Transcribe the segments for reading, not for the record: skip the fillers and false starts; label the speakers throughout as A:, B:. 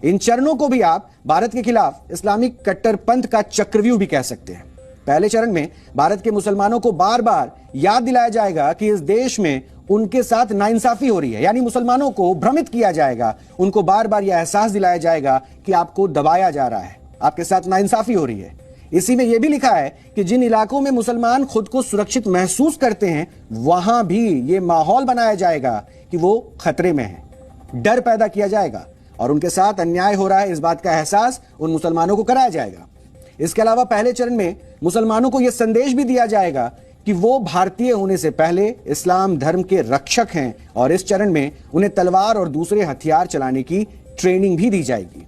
A: इन चरणों को भी आप भारत के खिलाफ इस्लामिक कट्टरपंथ का चक्रव्यूह भी कह सकते हैं। पहले चरण में भारत के मुसलमानों को बार बार याद दिलाया जाएगा कि इस देश में उनके साथ नाइंसाफी हो रही है, यानी मुसलमानों को भ्रमित किया जाएगा, उनको बार बार यह एहसास दिलाया जाएगा कि आपको दबाया जा रहा है, आपके साथ नाइंसाफी हो रही है। इसी में यह भी लिखा है कि जिन इलाकों में मुसलमान खुद को सुरक्षित महसूस करते हैं वहां भी यह माहौल बनाया जाएगा कि वो खतरे में हैं। डर पैदा किया जाएगा और उनके साथ अन्याय हो रहा है इस बात का एहसास उन मुसलमानों को कराया जाएगा। इसके अलावा पहले चरण में मुसलमानों को यह संदेश भी दिया जाएगा कि वो भारतीय होने से पहले इस्लाम धर्म के रक्षक हैं और इस चरण में उन्हें तलवार और दूसरे हथियार चलाने की ट्रेनिंग भी दी जाएगी।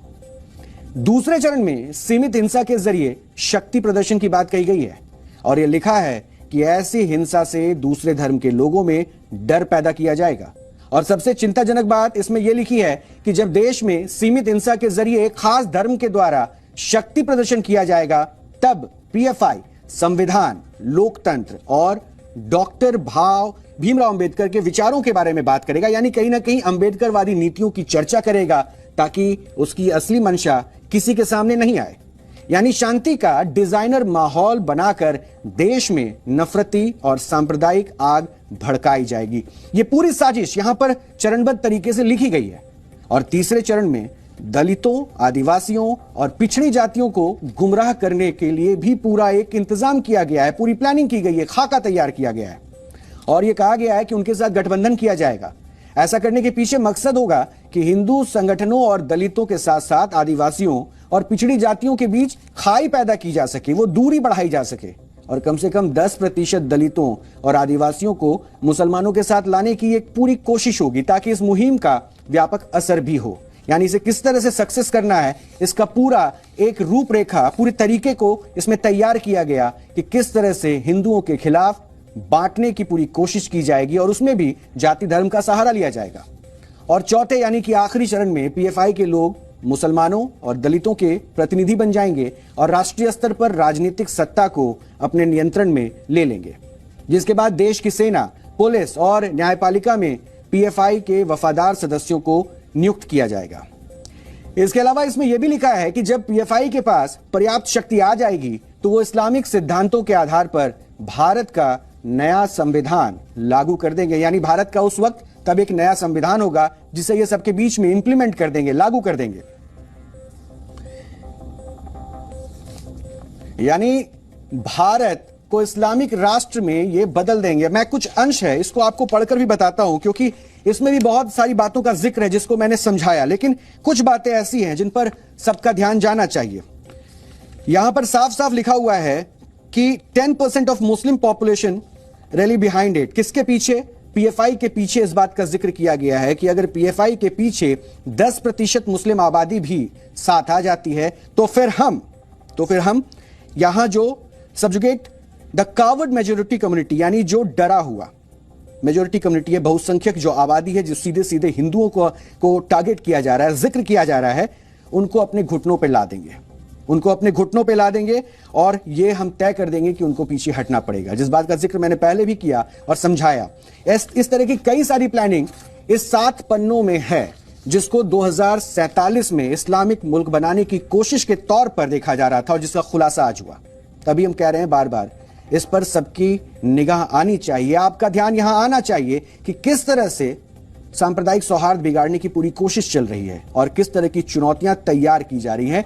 A: दूसरे चरण में सीमित हिंसा के जरिए शक्ति प्रदर्शन की बात कही गई है और यह लिखा है कि ऐसी हिंसा से दूसरे धर्म के लोगों में डर पैदा किया जाएगा। और सबसे चिंताजनक बात इसमें यह लिखी है कि जब देश में सीमित हिंसा के जरिए एक खास धर्म के द्वारा शक्ति प्रदर्शन किया जाएगा तब पीएफआई संविधान, लोकतंत्र और डॉक्टर भीमराव अंबेडकर के विचारों के बारे में बात करेगा, यानी कहीं ना कहीं अंबेडकरवादी नीतियों की चर्चा करेगा ताकि उसकी असली मंशा किसी के सामने नहीं आए। यानी शांति का डिजाइनर माहौल बनाकर देश में नफरती और सांप्रदायिक आग भड़काई जाएगी। यह पूरी साजिश यहां पर चरणबद्ध तरीके से लिखी गई है। और तीसरे चरण में दलितों, आदिवासियों और पिछड़ी जातियों को गुमराह करने के लिए भी पूरा एक इंतजाम किया गया है, पूरी प्लानिंग की गई है, खाका तैयार किया गया है और यह कहा गया है कि उनके साथ गठबंधन किया जाएगा। ऐसा करने के पीछे मकसद होगा कि हिंदू संगठनों और दलितों के साथ साथ आदिवासियों और पिछड़ी जातियों के बीच खाई पैदा की जा सके, वो दूरी बढ़ाई जा सके और कम से कम 10% दलितों और आदिवासियों को मुसलमानों के साथ लाने की एक पूरी कोशिश होगी ताकि इस मुहिम का व्यापक असर भी हो। यानी इसे किस तरह से सक्सेस करना है इसका पूरा एक रूपरेखा, पूरे तरीके को इसमें तैयार किया गया कि किस तरह से हिंदुओं के खिलाफ बांटने की पूरी कोशिश की जाएगी और उसमें भी जाति धर्म का सहारा लिया जाएगा। और चौथे यानी कि आखिरी चरण में पीएफआई के लोग मुसलमानों और दलितों के प्रतिनिधि बन जाएंगे और राष्ट्रीय स्तर पर राजनीतिक सत्ता को अपने नियंत्रण में ले लेंगे, जिसके बाद देश की सेना, पुलिस और न्यायपालिका में पीएफआई के वफादार सदस्यों को नियुक्त किया जाएगा। इसके अलावा इसमें यह भी लिखा है कि जब पीएफआई के पास पर्याप्त शक्ति आ जाएगी तो वो इस्लामिक सिद्धांतों के आधार पर भारत का नया संविधान लागू कर देंगे। यानी भारत का उस वक्त तब एक नया संविधान होगा जिसे ये सबके बीच में इंप्लीमेंट कर देंगे, लागू कर देंगे। यानी भारत को इस्लामिक राष्ट्र में ये बदल देंगे। मैं कुछ अंश है इसको आपको पढ़कर भी बताता हूं क्योंकि इसमें भी बहुत सारी बातों का जिक्र है जिसको मैंने समझाया, लेकिन कुछ बातें ऐसी हैं जिन पर सबका ध्यान जाना चाहिए। यहां पर साफ साफ लिखा हुआ है कि 10% of Muslim population rally behind it. किसके पीछे? पीएफआई के पीछे। इस बात का जिक्र किया गया है कि अगर पीएफआई के पीछे 10% मुस्लिम आबादी भी साथ आ जाती है तो फिर हम यहां जो subjugate the coward majority community, यानी जो डरा हुआ मेजोरिटी कम्युनिटी है, बहुसंख्यक जो आबादी है, जो सीधे सीधे हिंदुओं को टारगेट किया जा रहा है, जिक्र किया जा रहा है, उनको अपने घुटनों पे ला देंगे, उनको अपने घुटनों पे ला देंगे और ये हम तय कर देंगे कि उनको पीछे हटना पड़ेगा, जिस बात का जिक्र मैंने पहले भी किया और समझाया। इस तरह की कई सारी प्लानिंग इस 7 पन्नों में है जिसको 2047 में इस्लामिक मुल्क बनाने की कोशिश के तौर पर देखा जा रहा था और जिसका खुलासा आज हुआ। तभी हम कह रहे हैं बार बार इस पर सबकी निगाह आनी चाहिए, आपका ध्यान यहां आना चाहिए कि किस तरह से सांप्रदायिक सौहार्द बिगाड़ने की पूरी कोशिश चल रही है और किस तरह की चुनौतियां तैयार की जा रही हैं।